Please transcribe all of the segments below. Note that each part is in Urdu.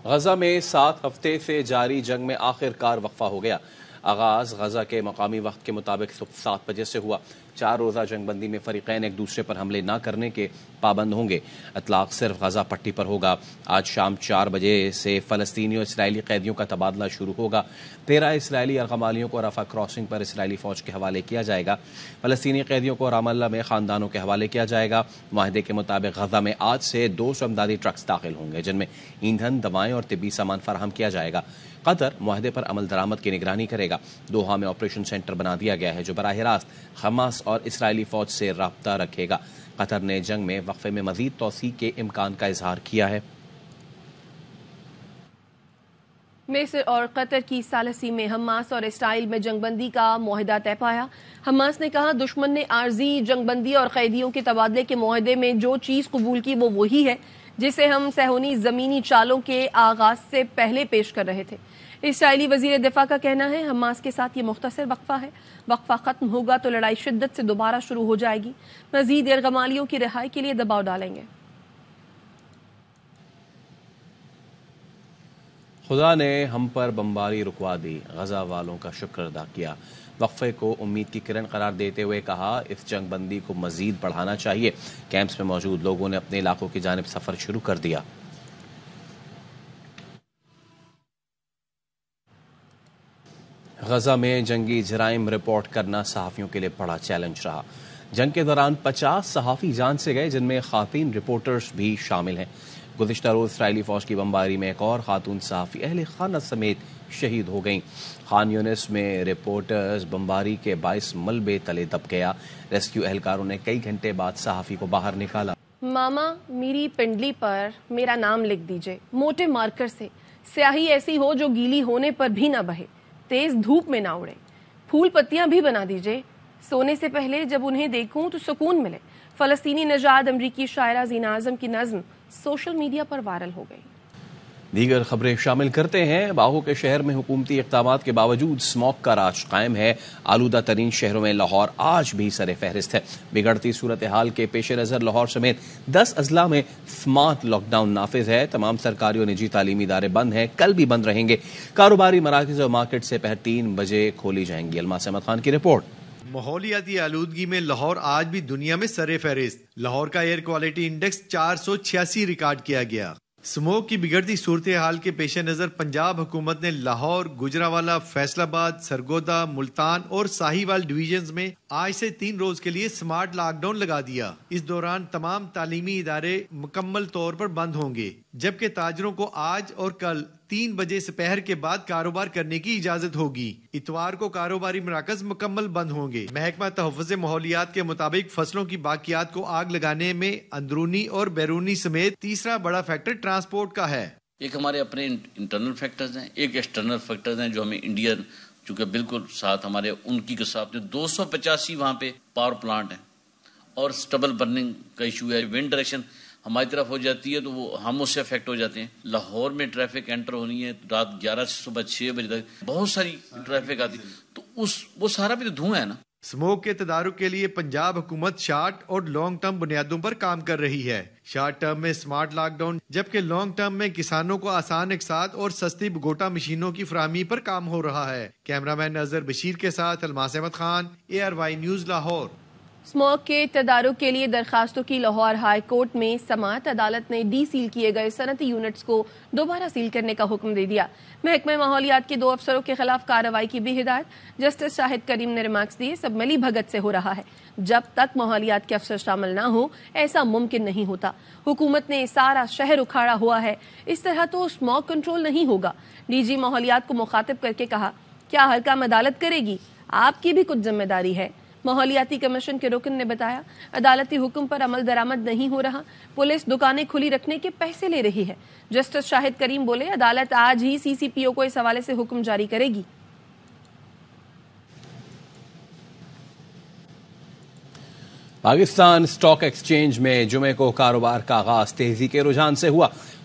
غزہ میں 7 ہفتے سے جاری جنگ میں آخر کار وقفہ ہو گیا۔ آغاز غزہ کے مقامی وقت کے مطابق صبح 7 بجے سے ہوا۔ 4 روزہ جنگ بندی میں فریقین ایک دوسرے پر حملے نہ کرنے کے پابند ہوں گے۔ اطلاق صرف غزہ پٹی پر ہوگا۔ آج شام 4 بجے سے فلسطینی اور اسرائیلی قیدیوں کا تبادلہ شروع ہوگا۔ 13 اسرائیلی یرغمالیوں کو رفح کراسنگ پر اسرائیلی فوج کے حوالے کیا جائے گا۔ فلسطینی قیدیوں کو رام اللہ میں خاندانوں کے حوالے کیا جائے گا۔ معاہدے کے مطابق غزہ میں آج سے 200 امدادی ٹرکس داخل ہوں گے، جن میں ایندھن، دوائیں اور طبی سامان فراہم کیا جائے گا۔ قطر معاہدے پر عمل درآمد کی نگرانی کرے گا۔ دوحہ میں آپریشن سینٹر بنا دیا گیا ہے جو براہ راست حماس اور اسرائیلی فوج سے رابطہ رکھے گا۔ قطر نے جنگ میں وقفے میں مزید توسیع کے امکان کا اظہار کیا ہے۔ مصر اور قطر کی ثالثی میں حماس اور اسرائیل میں جنگ بندی کا معاہدہ طے پایا۔ حماس نے کہا دشمن نے عارضی جنگ بندی اور قیدیوں کے تبادلے کے معاہدے میں جو چیز قبول کی وہ وہی ہے جسے ہم صہیونی زمینی چالوں کے آغاز سے پہلے پیش کر رہے تھے۔ اسرائیلی وزیر دفاع کا کہنا ہے حماس کے ساتھ یہ مختصر وقفہ ہے۔ وقفہ ختم ہوگا تو لڑائی شدت سے دوبارہ شروع ہو جائے گی۔ مزید یرغمالیوں کی رہائی کے لیے دباؤ ڈالیں گے۔ خدا نے ہم پر بمباری رکوا دی، غزہ والوں کا شکر ادا کیا۔ وقفے کو امید کی کرن قرار دیتے ہوئے کہا اس جنگ بندی کو مزید بڑھانا چاہیے۔ کیمپس میں موجود لوگوں نے اپنے علاقوں کی جانب سفر شروع کر دیا۔ غزہ میں جنگی جرائم رپورٹ کرنا صحافیوں کے لیے بڑا چیلنج رہا۔ جنگ کے دوران 50 صحافی جان سے گئے، جن میں خواتین رپورٹرز بھی شامل ہیں۔ گزشتہ روز اسرائیلی فوج کی بمباری میں ایک اور خاتون صحافی اہل خانہ سمیت شہید ہو گئیں۔ خان یونس میں رپورٹرز بمباری کے باعث ملبے تلے دب گیا۔ ریسکیو اہلکاروں نے کئی گھنٹے بعد صحافی کو باہر نکالا۔ ماما میری پنڈلی پر میرا نام لکھ دیجئے، موٹے مارکر سے، سیاہی ایسی ہو جو گیلی ہونے پر بھی نہ بہے، تیز دھوپ میں نہ اڑے، پھول پتیاں بھی بنا دیجئے، سونے سے پہلے جب انہیں دیکھوں تو سکون ملے۔ فلسطینی نژاد امریکی شاعرہ زینہ اعظم کی نظم سوشل میڈیا پر وائرل ہو گئی۔ دیگر خبریں شامل کرتے ہیں۔ باہو کے شہر میں حکومتی اقدامات کے باوجود اسموگ کا راج قائم ہے۔ آلودہ ترین شہروں میں لاہور آج بھی سر فہرست ہے۔ بگڑتی صورتحال کے پیش نظر لاہور سمیت 10 اضلاع میں سمارٹ لاک ڈاؤن نافذ ہے۔ تمام سرکاری اور نجی تعلیمی ادارے بند ہیں، کل بھی بند رہیں گے۔ کاروباری مراکز اور مارکیٹ سے پہر 3 بجے کھولی جائیں گی۔ الماس احمد خان کی رپورٹ۔ ماحولیاتی آلودگی میں لاہور آج بھی دنیا میں سر فہرست۔ لاہور کا ایئر کوالٹی انڈیکس 486 ریکارڈ کیا گیا۔ سموگ کی بگڑتی صورتحال کے پیش نظر پنجاب حکومت نے لاہور، گجرانوالہ، فیصل آباد، سرگودا، ملتان اور ساہیوال ڈویژنز میں آج سے 3 روز کے لیے سمارٹ لاک ڈاؤن لگا دیا۔ اس دوران تمام تعلیمی ادارے مکمل طور پر بند ہوں گے، جبکہ تاجروں کو آج اور کل 3 بجے سپہر کے بعد کاروبار کرنے کی اجازت ہوگی۔ اتوار کو کاروباری مراکز مکمل بند ہوں گے۔ محکمہ تحفظ ماحولیات کے مطابق فصلوں کی باقیات کو آگ لگانے میں اندرونی اور بیرونی سمیت تیسرا بڑا فیکٹر ٹرانسپورٹ کا ہے۔ ایک ہمارے اپنے انٹرنل فیکٹرز ہیں، ایک ایکسٹرنل فیکٹرز ہیں جو ہمیں انڈین چونکہ بالکل ساتھ ہمارے ان کی کے ساتھ 285 وہاں پہ پاور پلانٹ ہیں اور سٹبل برننگ کا ایشو ہے۔ ونڈ ڈائریکشن ہماری طرف ہو جاتی ہے تو وہ ہم اس سے افیکٹ ہو جاتے ہیں۔ لاہور میں ٹریفک انٹر ہونی ہے رات 11 سے صبح 6 بجے تک، بہت ساری ٹریفک آتی، تو وہ سارا بھی تو دھواں ہے نا۔ سموگ کے تدارک کے لیے پنجاب حکومت شارٹ اور لانگ ٹرم بنیادوں پر کام کر رہی ہے۔ شارٹ ٹرم میں سمارٹ لاک ڈاؤن، جبکہ لانگ ٹرم میں کسانوں کو آسان اقساط اور سستی بگوٹا مشینوں کی فراہمی پر کام ہو رہا ہے۔ کیمرہ مین اظہر بشیر کے ساتھ Almas Ahmad Khan, ARY news Lahore. Smog کے تدارک کے لیے درخواستوں کی لاہور ہائی کورٹ میں سماعت۔ عدالت نے ڈی سیل کیے گئے صنعتی یونٹس کو دوبارہ سیل کرنے کا حکم دے دیا۔ محکمہ ماحولیات کے 2 افسروں کے خلاف کارروائی کی بھی ہدایت۔ جسٹس شاہد کریم نے ریمارکس دیے سب ملی بھگت سے ہو رہا ہے، جب تک ماحولیات کے افسر شامل نہ ہو ایسا ممکن نہیں ہوتا۔ حکومت نے سارا شہر اکھاڑا ہوا ہے، اس طرح تو اسموگ کنٹرول نہیں ہوگا۔ DG ماحولیات کو مخاطب کر کے کہا کیا ہر کام عدالت کرے گی؟ آپ کی بھی کچھ ذمہ داری ہے۔ ماحولیاتی کمیشن کے رکن نے بتایا عدالتی حکم پر عمل درآمد نہیں ہو رہا، پولیس دکانیں کھلی رکھنے کے پیسے لے رہی ہے۔ جسٹس شاہد کریم بولے عدالت آج ہی CCPO کو اس حوالے سے حکم جاری کرے گی۔ پاکستان اسٹاک ایکسچینج میں جمعے کو کاروبار کا آغاز تیزی کے رجحان سے ہوا۔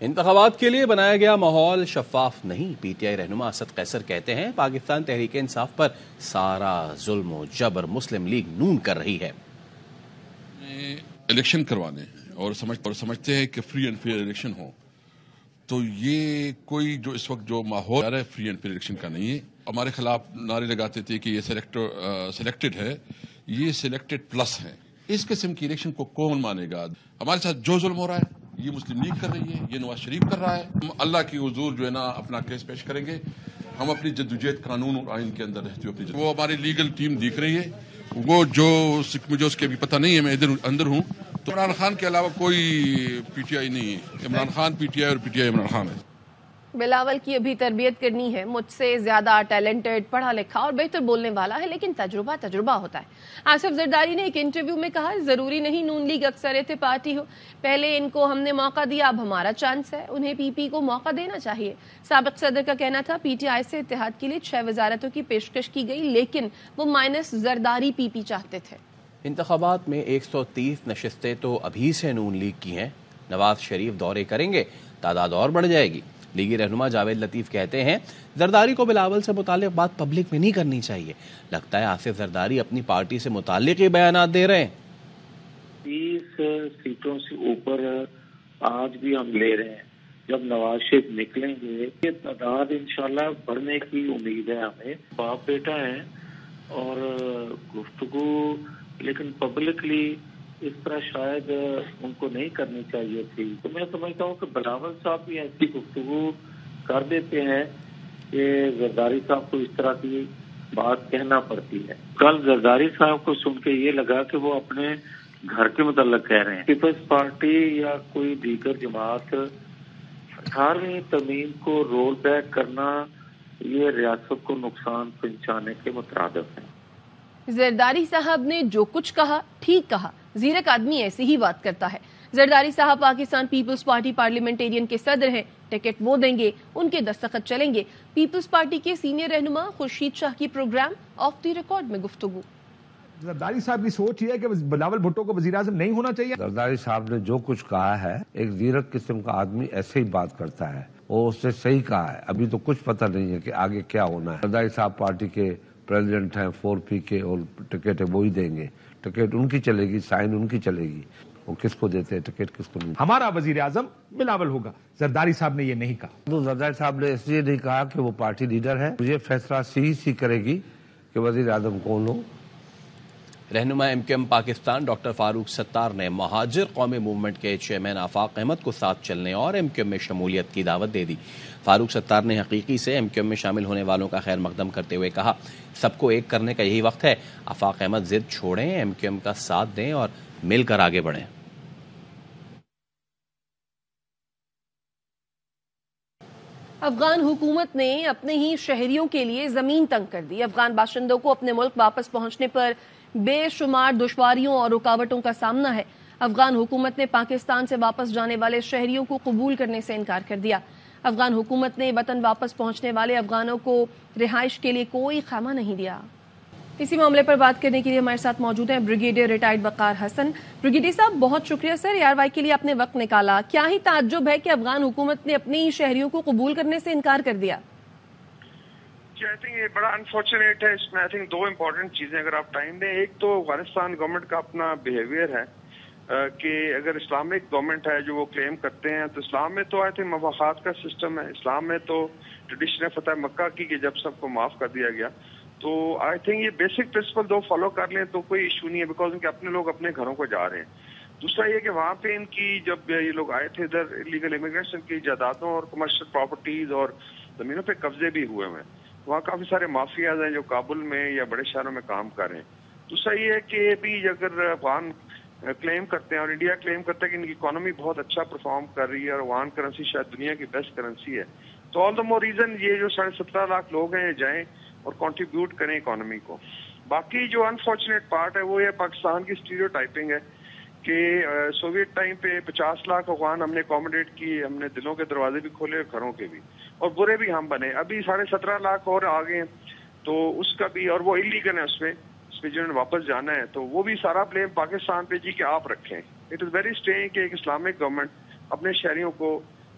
انتخابات کے لیے بنایا گیا ماحول شفاف نہیں، پی ٹی آئی رہنما اسد قیصر کہتے ہیں پاکستان تحریک انصاف پر سارا ظلم و جبر مسلم لیگ نون کر رہی ہے۔ الیکشن کروانے اور سمجھتے ہیں کہ فری اینڈ فیئر الیکشن ہو، تو یہ کوئی جو اس وقت جو ماحول آ رہا ہے فری اینڈ فیئر الیکشن کا نہیں ہے۔ ہمارے خلاف نعرے لگاتے تھے کہ یہ سلیکٹڈ ہے، یہ سلیکٹڈ پلس ہے۔ اس قسم کی الیکشن کو کون مانے گا؟ ہمارے ساتھ جو ظلم ہو رہا ہے یہ مسلم لیگ کر رہی ہے، یہ نواز شریف کر رہا ہے۔ ہم اللہ کی حضور جو ہے نا اپنا کیس پیش کریں گے، ہم اپنی جدوجہد قانون اور آئین کے اندر رہتے ہوئے وہ ہماری لیگل ٹیم دیکھ رہی ہے، وہ جو مجھے اس کے ابھی پتہ نہیں ہے، میں ادھر اندر ہوں۔ تو عمران خان کے علاوہ کوئی پی ٹی آئی نہیں ہے، Imran Khan P T I اور P T I Imran Khan ہے۔ بلاول کی ابھی تربیت کرنی ہے، مجھ سے زیادہ ٹیلنٹڈ، پڑھا لکھا اور بہتر بولنے والا ہے، لیکن تجربہ ہوتا ہے۔ آصف زرداری نے ایک انٹرویو میں کہا ضروری نہیں نون لیگ اکثریت پارٹی ہو، پہلے ان کو ہم نے موقع دیا، اب ہمارا چانس ہے، انہیں پی پی کو موقع دینا چاہیے۔ سابق صدر کا کہنا تھا پی ٹی آئی سے اتحاد کے لیے 6 وزارتوں کی پیشکش کی گئی، لیکن وہ مائنس زرداری پی پی چاہتے تھے۔ انتخابات میں 130 نشستیں تو ابھی سے نون لیگ کی ہیں، نواز شریف دورے کریں گے، تعداد اور بڑھ جائے گی۔ لیگی رہنما جاوید لطیف کہتے ہیں زرداری کو بلاول سے متعلق بات پبلک میں نہیں کرنی چاہیے، لگتا ہے آصف زرداری اپنی پارٹی سے متعلق ہی بیانات دے رہے ہیں۔ 30 سیٹوں سے اوپر آج بھی ہم لے رہے ہیں، جب نواز شریف نکلیں گے یہ تعداد انشاءاللہ بڑھنے کی امید ہے ہمیں۔ باپ بیٹا ہے اور گفتگو لیکن پبلکلی اس طرح شاید ان کو نہیں کرنی چاہیے تھی۔ تو میں سمجھتا ہوں کہ بلاول صاحب بھی ایسی گفتگو کر دیتے ہیں کہ زرداری صاحب کو اس طرح کی بات کہنا پڑتی ہے۔ کل زرداری صاحب کو سن کے یہ لگا کہ وہ اپنے گھر کے متعلق کہہ رہے ہیں۔ پیپلز پارٹی یا کوئی دیگر جماعت 18ویں ترمیم کو رول بیک کرنا یہ ریاست کو نقصان پہنچانے کے مترادف ہے۔ زرداری صاحب نے جو کچھ کہا ٹھیک کہا، زیرک آدمی ایسی ہی بات کرتا ہے۔ زرداری صاحب پاکستان پیپلز پارٹی پارلیمنٹیرین کے صدر ہیں، ٹکٹ وہ دیں گے، ان کے دستخط چلیں گے۔ پیپلز پارٹی کے سینئر رہنما خورشید شاہ کی پروگرام آف دی ریکارڈ میں گفتگو۔ زرداری صاحب کی سوچ یہ ہے کہ بلاول بھٹو کو وزیر اعظم نہیں ہونا چاہیے۔ زرداری صاحب نے جو کچھ کہا ہے، ایک زیرک قسم کا آدمی ایسے ہی بات کرتا ہے، وہ اس نے صحیح کہا ہے۔ ابھی تو کچھ پتہ نہیں ہے کہ آگے کیا ہونا ہے۔ زرداری صاحب پارٹی کے پریزیڈنٹ ہیں 4P کے، اور ٹکٹ ہے وہی دیں گے، ٹکٹ ان کی چلے گی، سائن ان کی چلے گی، وہ کس کو دیتے ہیں ٹکٹ کس کو نہیں۔ ہمارا وزیر اعظم بلاول ہوگا، زرداری صاحب نے یہ نہیں کہا۔ تو زرداری صاحب نے اس لیے نہیں کہا کہ وہ پارٹی لیڈر ہے، یہ فیصلہ CEC کرے گی کہ وزیر اعظم کون ہو۔ رہنما MQM پاکستان ڈاکٹر فاروق ستار نے مہاجر قومی موومنٹ کے چیئرمین آفاق احمد کو ساتھ چلنے اور MQM میں شمولیت کی دعوت دے دی۔ فاروق ستار نے حقیقی سے MQM میں شامل ہونے والوں کا خیر مقدم کرتے ہوئے کہا سب کو ایک کرنے کا یہی وقت ہے، آفاق احمد ضد چھوڑیں، MQM کا ساتھ دیں اور مل کر آگے بڑھیں۔ افغان حکومت نے اپنے ہی شہریوں کے لیے زمین تنگ کر دی۔ افغان باشندوں کو اپنے ملک واپس پہنچنے پر بے شمار دشواریوں اور رکاوٹوں کا سامنا ہے۔ افغان حکومت نے پاکستان سے واپس جانے والے شہریوں کو قبول کرنے سے انکار کر دیا۔ افغان حکومت نے وطن واپس پہنچنے والے افغانوں کو رہائش کے لیے کوئی خیمہ نہیں دیا۔ اسی معاملے پر بات کرنے کے لیے ہمارے ساتھ موجود ہیں بریگیڈیئر ریٹائرڈ وقار حسن۔ بریگیڈیئر صاحب بہت شکریہ سر، ARY کے لیے آپ نے وقت نکالا۔ کیا ہی تعجب ہے کہ افغان حکومت نے اپنے ہی شہریوں کو قبول کرنے سے انکار کر دیا۔ آئی تھنک یہ بڑا انفارچونیٹ ہے۔ اس میں آئی تھنک 2 امپورٹنٹ چیزیں اگر آپ ٹائم دیں، ایک تو افغانستان گورنمنٹ کا اپنا بیہیویئر ہے کہ اگر اسلامک گورنمنٹ ہے جو وہ کلیم کرتے ہیں، تو اسلام میں تو آئی تھنک مواخات کا سسٹم ہے، اسلام میں تو ٹریڈیشن فتح مکہ کی کہ جب سب کو معاف کر دیا گیا، تو آئی تھنک یہ بیسک پرنسپل 2 فالو کر لیں تو کوئی ایشو نہیں ہے، بیکاز ان کے اپنے لوگ اپنے گھروں کو جا رہے ہیں۔ دوسرا یہ کہ وہاں پہ ان کی جب یہ لوگ آئے تھے ادھر انلیگل امیگرینٹس، ان کی جائیدادوں اور کمرشل پراپرٹیز اور زمینوں پہ قبضے بھی ہوئے ہیں۔ وہاں کافی سارے مافیاز ہیں جو کابل میں یا بڑے شہروں میں کام کر رہے ہیں۔ دوسرا یہ ہے کہ بھی اگر افغان کلیم کرتے ہیں اور انڈیا کلیم کرتا ہے کہ ان کی اکانومی بہت اچھا پرفارم کر رہی ہے اور افغان کرنسی شاید دنیا کی بیسٹ کرنسی ہے، تو آل دا مور ریزن یہ جو 17.5 لاکھ لوگ ہیں یہ جائیں اور کنٹریبیوٹ کریں اکانومی کو۔ باقی جو انفارچونیٹ پارٹ ہے وہ یہ پاکستان کی اسٹیریو ٹائپنگ ہے کہ سوویت ٹائم پہ 50 لاکھ افغان ہم نے اکوموڈیٹ کی، ہم نے دلوں کے دروازے بھی کھولے اور گھروں کے بھی، اور برے بھی ہم بنے۔ ابھی 17.5 لاکھ اور آگے، تو اس کا بھی، اور وہ انلیگل ہے اس میں جنہوں نے واپس جانا ہے، تو وہ بھی سارا بلیم پاکستان پہ جی کہ آپ رکھیں۔ اٹ از ویری اسٹرینج کہ ایک اسلامک گورنمنٹ اپنے شہریوں کو